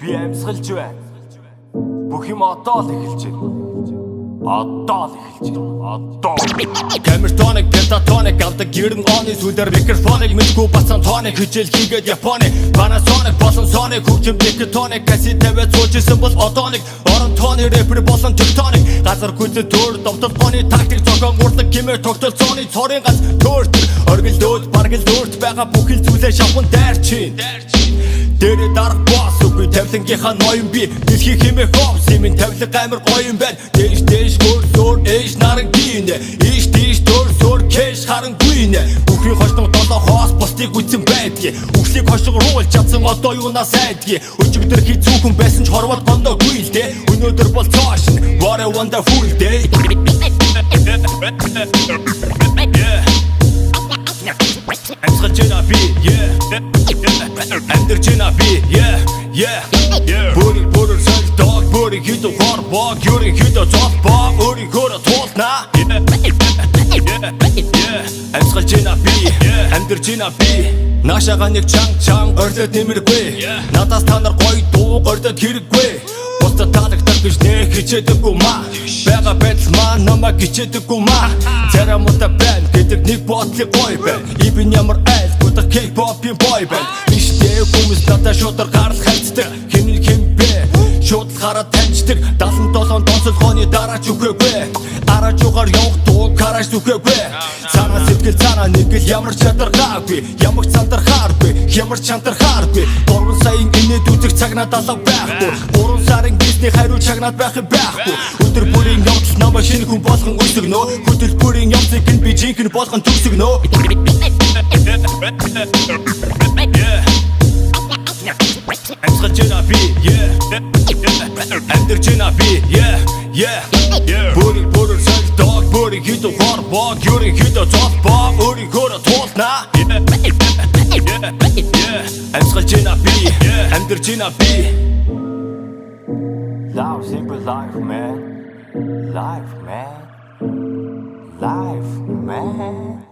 Би амьсгалж байна. Бүх юм одоо л эхэлж байна. Одоо л эхэлж байна. Одоо. Камертоник, пентатоник, авдаг гэрэн оны сүлдэр микрофоныг мэдгүй бацсан тоник хичээл хийгээд Японы Panasonic болон Sony хөгжим тектоник кассет тавиад суужсэн бол одоо нэг орон тооны рэпер болон тектоник газар гүйцэд төр домтолгооны тактик зохион урлаг гэмээр тогтолцооны цорын ганц төрт оргилдөөд баргилдөөд байгаа бүхэл зүйлээ шавхан дайрчин Дээрээ дарах босс үгүй тавилангийнхаа ноён би дэлхий хэмээх хопс юм тавилга амар гоё юм байна дээш хөрсөөр ээж наран гинэ иш тийш төрсөөр кэш харангүй нэ бүхний хошноо долоо хоос бусдыг үтсэн байдгийг үхлийг хошиг рууул чадсан одоо юунаас айдгийг өчигдөр хизүүхэн байсан ч хорвоод гондоогүй л дээ өнөөдөр бол цааш what a wonderful day Амьсгалж байна би амьдарч байна би Бүрийг солдог бүрийг хидо хорбоо юрийн хидо золбоо өөрийнхөө туулна Амьсгалж байна би амьдарч байна би Наашаага нэг чанг ордод нэмэргүй надаас та нар гоё дуу ордод хэрэггүй Бусдад таалагдах гэж нэ хичээдэггүй маа Бага байдал маа намайг хичээдэггүй маа Царамуудаа байна гэдэг нэг бодлыг гоё байна Ибн ямар айл гудах K-pop-ийн boy band Иштэй хүмүүс надаа шуудаар гарал хайцдаг Хэм бэ шууд хараад таньждаг 77 донцолгооны дараа ч үхээгүй Араж угаар явах дуу гараж зүхээгүй Цаана сэтгэл цаана нэг л ямар чадаргаагүй Ямар цандархааргүй ямар чандархааргүй 3 саяын инээд үзэх цаг надад алга байхгүй 3 сарын гисний хариу чагнаад байх юм байхгүй Өдөр бүрийн явдал намайг шинэ хүн болгон өсгөнө Хөдөл бүрийн явцыг нь би жинхэнэ болгон төгсгөнө Амьсгалж байна би амьдарч байна би Бүрийг солдог бүрийг хидо хорбоо юрийн хидо золбоо өөрийнхөө туулна Амьсгалж байна би амьдарч байна би Love, simple life, man. Life, man. Life, man.